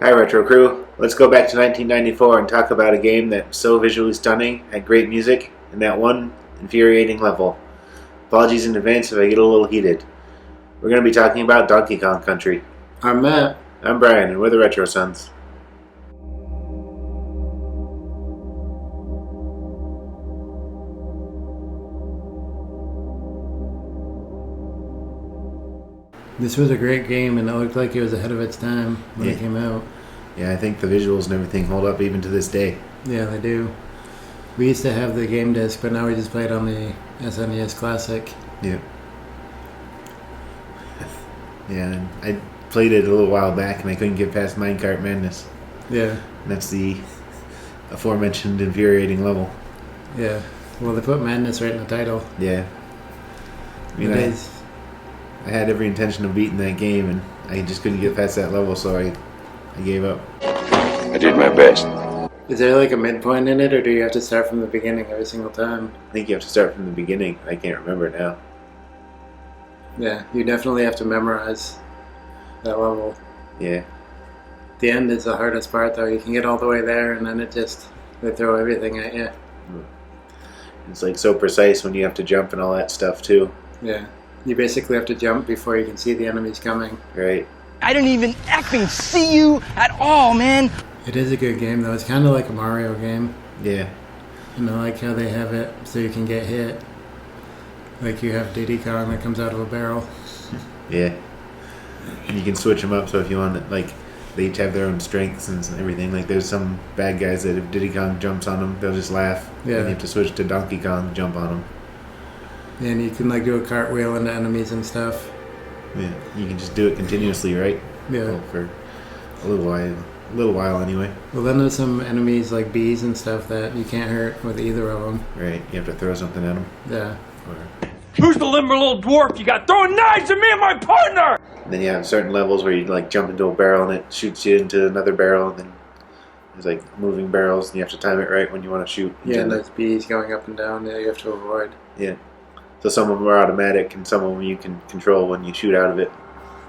Hi Retro Crew, let's go back to 1994 and talk about a game that's so visually stunning, had great music, and that one infuriating level. Apologies in advance if I get a little heated. We're going to be talking about Donkey Kong Country. I'm Matt. I'm Brian, and we're the Retro Sons. This was a great game, and it looked like it was ahead of its time when it came out. Yeah, I think the visuals and everything hold up even to this day. Yeah, they do. We used to have the game disc, but now we just play it on the SNES Classic. Yeah. Yeah, and I played it a little while back, and I couldn't get past Minecart Madness. Yeah. And that's the aforementioned infuriating level. Yeah. Well, they put Madness right in the title. Yeah. I mean, I had every intention of beating that game, and I just couldn't get past that level, so I gave up. I did my best. Is there like a midpoint in it, or do you have to start from the beginning every single time? I think you have to start from the beginning. I can't remember now. Yeah, you definitely have to memorize that level. Yeah. The end is the hardest part, though. You can get all the way there, and then they throw everything at you. It's like so precise when you have to jump and all that stuff, too. Yeah. You basically have to jump before you can see the enemies coming. Right. I don't even effing see you at all, man. It is a good game, though. It's kind of like a Mario game. Yeah. And I like how they have it so you can get hit. Like you have Diddy Kong that comes out of a barrel. Yeah. And you can switch them up, so if you want it, like, they each have their own strengths and everything. Like, there's some bad guys that if Diddy Kong jumps on them, they'll just laugh. Yeah. And you have to switch to Donkey Kong to jump on them. And you can like do a cartwheel into enemies and stuff. Yeah. You can just do it continuously, right? Yeah. Well, for a little while. A little while, anyway. Well, then there's some enemies like bees and stuff that you can't hurt with either of them. Right. You have to throw something at them. Yeah. Who's the limber little dwarf you got throwing knives at me and my partner? Then you have certain levels where you like jump into a barrel and it shoots you into another barrel, and then there's like moving barrels and you have to time it right when you want to shoot. Yeah, and there's bees going up and down that you have to avoid. Yeah. So some of them are automatic and some of them you can control when you shoot out of it.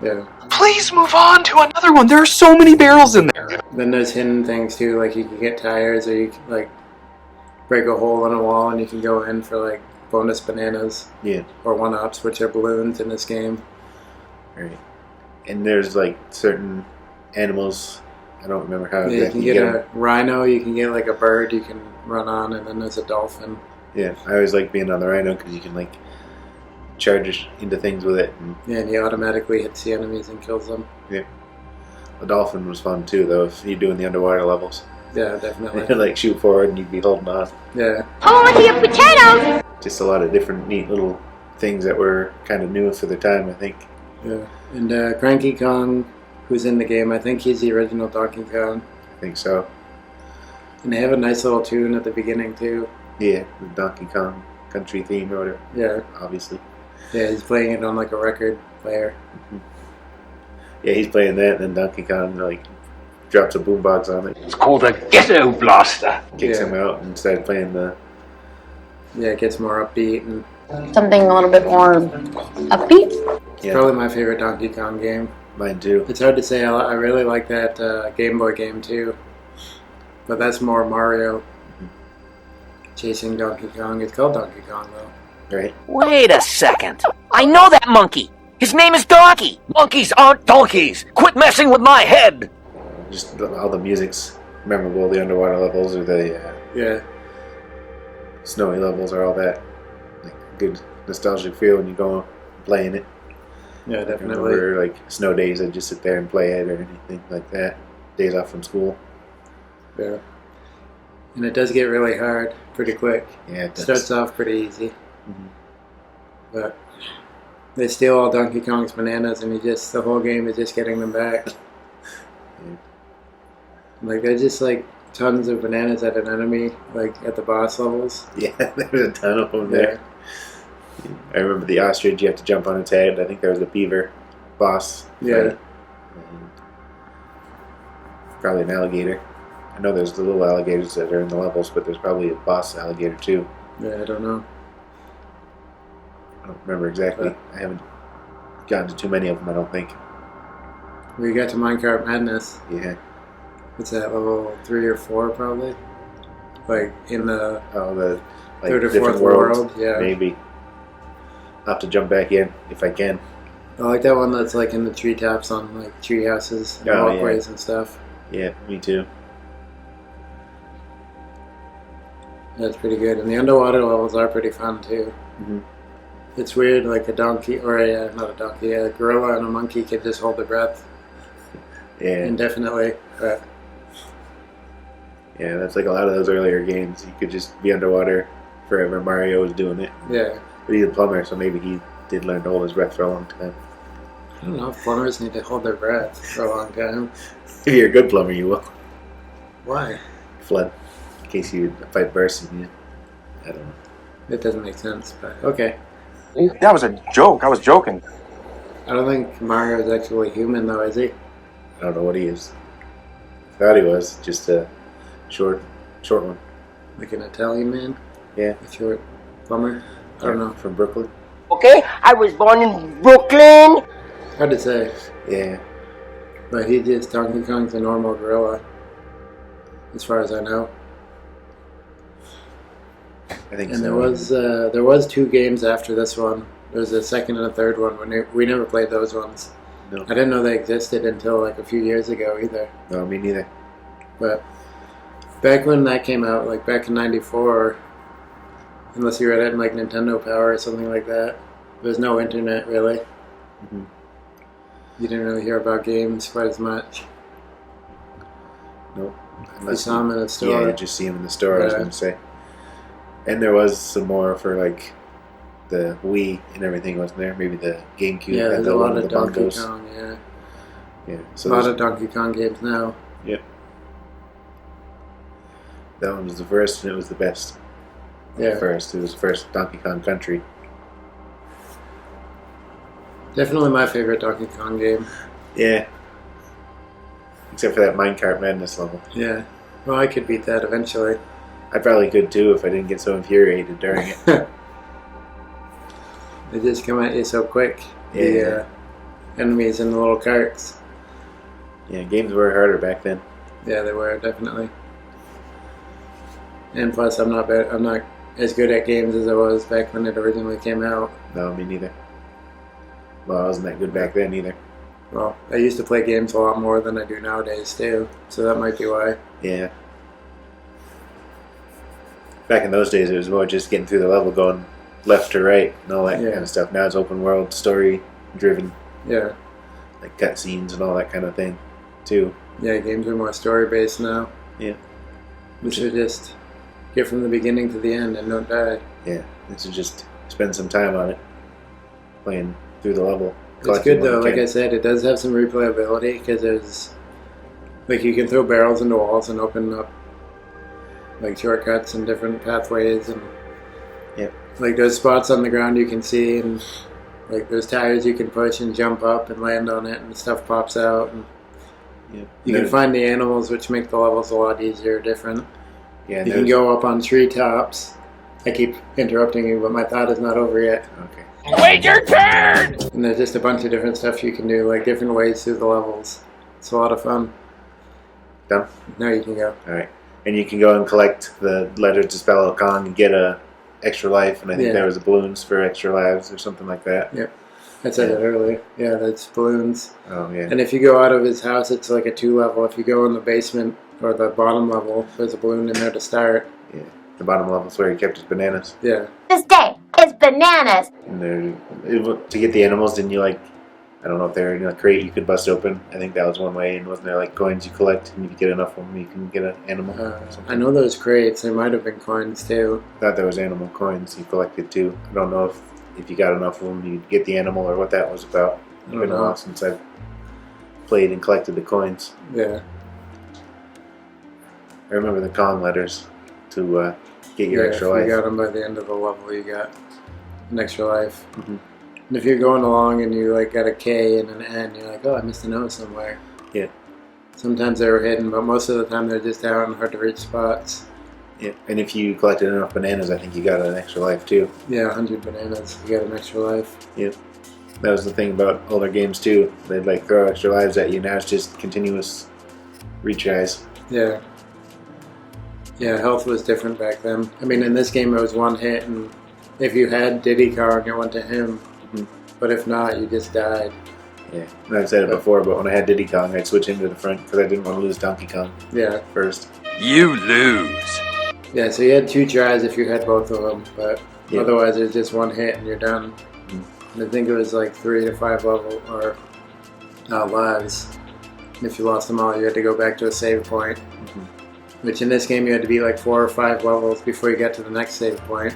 Yeah. Please move on to another one. There are so many barrels in there. Then there's hidden things too, like you can get tires, or you can like break a hole in a wall and you can go in for like bonus bananas. Yeah. Or one-ups, which are balloons in this game. Right. And there's like certain animals. I don't remember how Yeah, exactly you can get them. a rhino, you can get like a bird you can run on, and then there's a dolphin. Yeah, I always like being on the rhino because you can like charge into things with it. And Yeah, and he automatically hits the enemies and kills them. yeah. The dolphin was fun too, though, if you're doing the underwater levels. Yeah, definitely. Like shoot forward and you'd be holding on. Yeah. Hold your potatoes! Just a lot of different neat little things that were kind of new for the time, I think. Yeah. And Cranky Kong, who's in the game, I think he's the original Donkey Kong. I think so. And they have a nice little tune at the beginning too. Yeah, the Donkey Kong country theme or whatever, Yeah. obviously. Yeah, he's playing it on like a record player. Yeah, he's playing that, and then Donkey Kong like drops a boombox on it, It's called a ghetto blaster. kicks Yeah. him out, and started playing the. Yeah, it gets more upbeat, and Something a little bit more upbeat. Yeah, probably my favorite Donkey Kong game. mine too. It's hard to say. I really like that Game Boy game too, but that's more Mario chasing Donkey Kong. It's called Donkey Kong though. Right? Wait a second. I know that monkey. His name is Donkey. Monkeys aren't donkeys. Quit messing with my head. Just all the music's memorable. The underwater levels or the Yeah. snowy levels or all that. Like good nostalgic feel when you go playing it. Yeah, I definitely. remember like snow days, I'd just sit there and play it or anything like that. Days off from school. Yeah. And it does get really hard pretty quick. Yeah, it does. Starts off pretty easy. Mhm. But they steal all Donkey Kong's bananas, and the whole game is just getting them back. Like, there's just like tons of bananas at an enemy, like at the boss levels. Yeah, there's a ton of them there. I remember the ostrich, you have to jump on its head. I think there was a beaver boss. Yeah. fight. And probably an alligator. I know there's the little alligators that are in the levels, but there's probably a boss alligator too. Yeah, I don't know. I don't remember exactly. I haven't gotten to too many of them, I don't think. We got to Minecart Madness. Yeah. What's that, level 3 or 4 probably? Like in the the like third or different fourth worlds. world, yeah. Maybe. I'll have to jump back in if I can. I like that one that's like in the treetops on like tree houses and Oh, walkways and stuff. Yeah, me too. That's pretty good. And the underwater levels are pretty fun too. Mhm. It's weird, like a donkey, or not a donkey, a gorilla and a monkey can just hold their breath Yeah. indefinitely. But Yeah, that's like a lot of those earlier games. You could just be underwater forever. Mario was doing it. yeah, But he's a plumber, so maybe he did learn to hold his breath for a long time. I don't know if plumbers need to hold their breath for a long time. If you're a good plumber, you will. Why? Flood. In case a pipe bursts and you... I don't know. It doesn't make sense, but okay. That was a joke. I was joking. I don't think Mario is actually human though, is he? I don't know what he is. Thought he was. Just a short one. Like an Italian man? Yeah. A short plumber? I don't know. From Brooklyn? Okay, I was born in Brooklyn. Hard to say. Yeah. But he just Donkey Kong's a normal gorilla, as far as I know. I think And so. there was 2 games after this one. There was a second and a third one. We never played those ones. No. I didn't know they existed until like a few years ago either. No, me neither. But back when that came out, like back in '94, unless you read it in like Nintendo Power or something like that, there was no internet really. Mm-hmm. You didn't really hear about games quite as much. Nope. You saw them in the store. Yeah, you just see them in the store, I was Yeah. going to say. And there was some more for like the Wii and everything, wasn't there? Maybe the GameCube Yeah, had there's the a one lot with of the Donkey bongos. Kong, yeah. Yeah, A so lot there's- of Donkey Kong games now. Yep. That one was the first, and it was the best. Yeah. It was the first Donkey Kong Country. Definitely my favorite Donkey Kong game. Yeah. Except for that Minecart Madness level. Yeah. Well, I could beat that eventually. I probably could too if I didn't get so infuriated during it. They just come at you so quick. Yeah. The enemies in the little carts. Yeah, games were harder back then. Yeah, they were definitely. And plus, I'm not as good at games as I was back when it originally came out. No, me neither. Well, I wasn't that good back then either. Well, I used to play games a lot more than I do nowadays too, so that might be why. Yeah. Back in those days, it was more just getting through the level, going left to right, and all that Yeah. kind of stuff. Now it's open world, story driven, Yeah, like cutscenes and all that kind of thing, too. yeah, games are more story based now. Yeah. You should just get from the beginning to the end and don't die. Yeah, and so just spend some time on it, playing through the level. It's collecting good what though, you like can. I said, it does have some replayability because there's, like, you can throw barrels into walls and open up, like, shortcuts and different pathways, and Yep. like there's spots on the ground you can see, and like there's tires you can push and jump up and land on it, and stuff pops out, and Yeah. you can find the animals, which make the levels a lot easier, different. Yeah, You can go up on treetops. I keep interrupting you, but my thought is not over yet. Okay. Wait your turn! And there's just a bunch of different stuff you can do, like different ways through the levels. It's a lot of fun. Done? Now you can go. Alright. And you can go and collect the letters to spell out Kong and get a extra life, and I think Yeah. there was balloons for extra lives or something like that. Yep. I said that earlier. Yeah, that's balloons. Oh, yeah. And if you go out of his house, it's like a 2-level. If you go in the basement or the bottom level, there's a balloon in there to start. Yeah. The bottom level is where he kept his bananas. Yeah. This day is bananas. And to get the animals, didn't you, like, I don't know if they're in a crate you could bust open. I think that was one way. And wasn't there, like, coins you collect, and if you get enough of them, you can get an animal or something? I know those crates. There might have been coins too. I thought there was animal coins you collected too. I don't know if you got enough of them, you'd get the animal or what that was about. It's don't been a know. while since I've played and collected the coins. Yeah. I remember the Kong letters to get your Yeah, extra if life. you got them by the end of the level, you got an extra life. Mhm. And if you're going along and you like got a K and an N, you're like, oh, I missed a note somewhere. Yeah. Sometimes they were hidden, but most of the time they're just out in hard to reach spots. Yeah, and if you collected enough bananas, I think you got an extra life too. Yeah, 100 bananas, you got an extra life. Yeah, that was the thing about older games too. They'd like throw extra lives at you. Now it's just continuous retries. Yeah. Yeah, health was different back then. I mean, in this game it was one hit, and if you had Diddy Kong, it went to him. Mhm. But if not, you just died. Yeah, and I've said it before, but when I had Diddy Kong, I'd switch him to the front because I didn't want to lose Donkey Kong Yeah. first. You lose. Yeah, so you had 2 tries if you had both of them, but Yeah. otherwise it's just one hit and you're done. Mhm. And I think it was like 3 to 5 level or lives. If you lost them all, you had to go back to a save point. Mhm. Which in this game you had to be like 4 or 5 levels before you got to the next save point.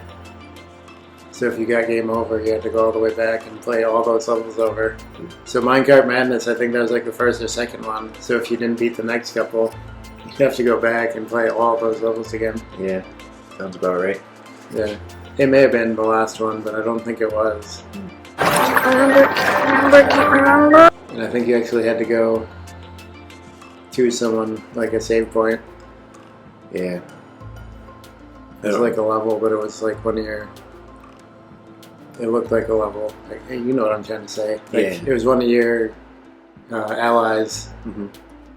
So if you got game over, you had to go all the way back and play all those levels over. So Minecart Madness, I think that was like the first or second one. So if you didn't beat the next couple, you'd have to go back and play all those levels again. Yeah, sounds about right. Yeah. It may have been the last one, but I don't think it was. Remember. And I think you actually had to go to someone, like a save point. Yeah. It was like a level, but it was like one of your... It looked like a level. Like, hey, you know what I'm trying to say. Like, Yeah. It was one of your allies, Mhm.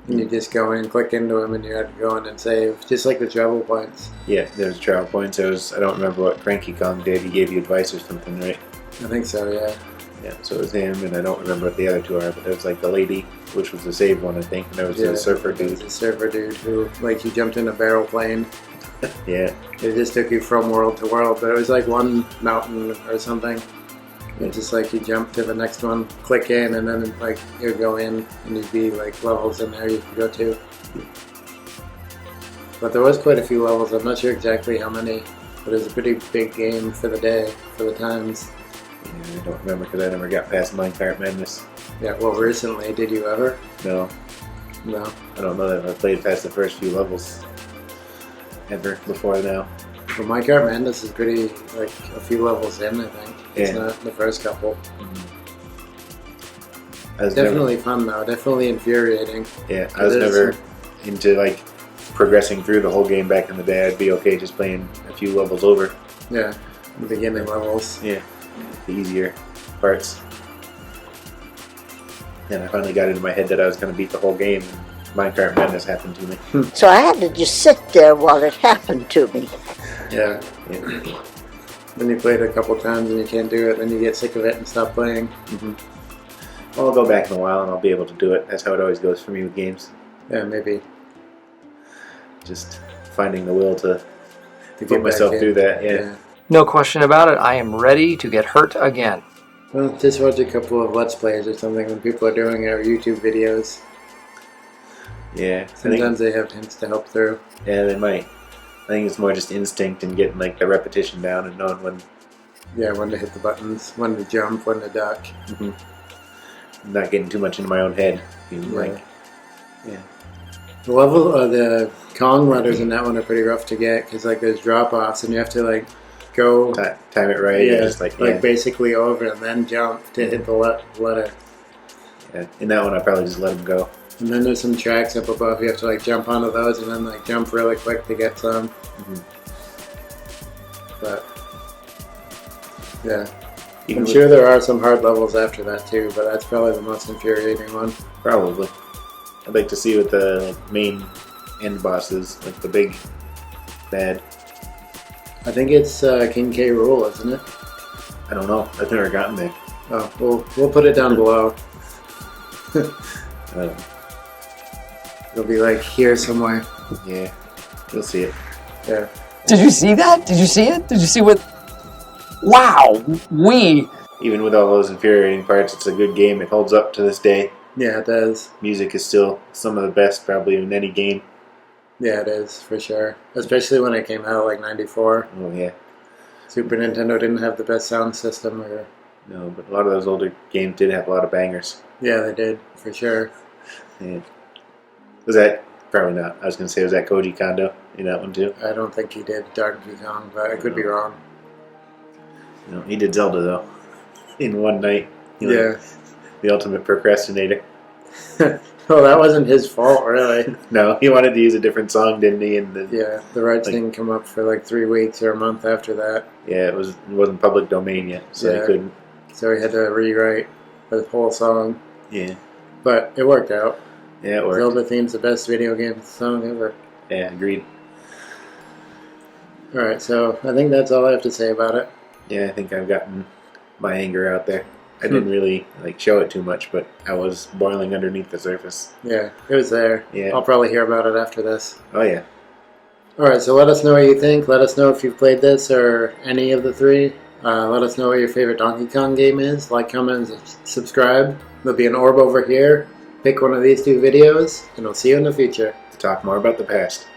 and you just go in, click into him, and you had to go in and save, just like the travel points. Yeah, there's travel points. I don't remember what Cranky Kong did. He gave you advice or something, right? I think so, yeah. Yeah, so it was him, and I don't remember what the other two are, but there was like the lady, which was the save one, I think, and there was the surfer It was dude. a surfer dude who, like, he jumped in a barrel plane. Yeah, It just took you from world to world, but it was like one mountain or something. It's just like you jump to the next one, click in, and then like you go in, and you'd be like levels in there you could go to. But there was quite a few levels. I'm not sure exactly how many, but it was a pretty big game for the day, for the times. yeah, I don't remember because I never got past Minecart Madness. Yeah. Well, recently, did you ever? No, No. I don't know that I played past the first few levels ever before now. Well, Minecart Madness is pretty like a few levels in. I think it's Yeah. not the first couple. I was Definitely fun though. Definitely infuriating. Never, I was It is. never into like progressing through the whole game back in the day. I'd be okay just playing a few levels over. Yeah. The beginning levels. Yeah, the easier parts. And I finally got into my head that I was going to beat the whole game. And Minecart Madness happened to me. So I had to just sit there while it happened to me. Yeah. Yeah. Then you play it a couple times and you can't do it, then you get sick of it and stop playing. Well, I'll go back in a while and I'll be able to do it. That's how it always goes for me with games. Yeah, maybe. Just finding the will to To put myself through that. Yeah. No question about it, I am ready to get hurt again. Well, just watch a couple of Let's Plays or something when people are doing it, or YouTube videos. Yeah. Sometimes they have hints to help through. Yeah, they might. I think it's more just instinct and getting like the repetition down and knowing when. Yeah, when to hit the buttons, when to jump, when to duck. Not getting too much into my own head. Being Yeah. like, yeah. The level, the Kong letters in that one are pretty rough to get, because like there's drop-offs and you have to like go... Time it right. Yeah, and just like yeah. basically over and then jump to hit the letter. Yeah. In that one, I probably just let him go. And then there's some tracks up above. You have to like jump onto those and then like jump really quick to get some. But yeah, Even I'm with- sure there are some hard levels after that too. But that's probably the most infuriating one. Probably. I'd like to see what the like, main end boss is, like the big bad. I think it's King K. Rool, isn't it? I don't know. I've never gotten there. Oh, we'll put it down below. Uh, It'll be like here somewhere. yeah, you'll see it. Yeah. Did you see that? Did you see it? Did you see what? Wow, Even with all those infuriating parts, it's a good game. It holds up to this day. Yeah, it does. Music is still some of the best probably in any game. Yeah, it is for sure. Especially when it came out like '94. Oh yeah. Super Nintendo didn't have the best sound system, or No, but a lot of those older games did have a lot of bangers. yeah, they did for sure. Yeah. Was that probably not? I was gonna say was that Koji Kondo in that one too? I don't think he did Donkey Kong, but I could be wrong. No, he did Zelda though. In one night. He was Yeah. the ultimate procrastinator. Well, that wasn't his fault, really. No, he wanted to use a different song, didn't he? And then, Yeah, the rights Like- didn't come up for like 3 weeks or a month after that, yeah, it wasn't public domain yet, so Yeah. he couldn't. so he had to rewrite the whole song. Yeah, But it worked out. Yeah, it worked. Zelda theme's the best video game song ever. Yeah, agreed. Alright, so I think that's all I have to say about it. Yeah, I think I've gotten my anger out there. I didn't really show it too much, but I was boiling underneath the surface. Yeah, it was there. Yeah. I'll probably hear about it after this. Oh yeah. Alright, so let us know what you think. Let us know if you've played this or any of the three. Let us know what your favorite Donkey Kong game is. Like, comment, and subscribe. There'll be an orb over here. Pick one of these two videos, and we'll see you in the future. To talk more about the past.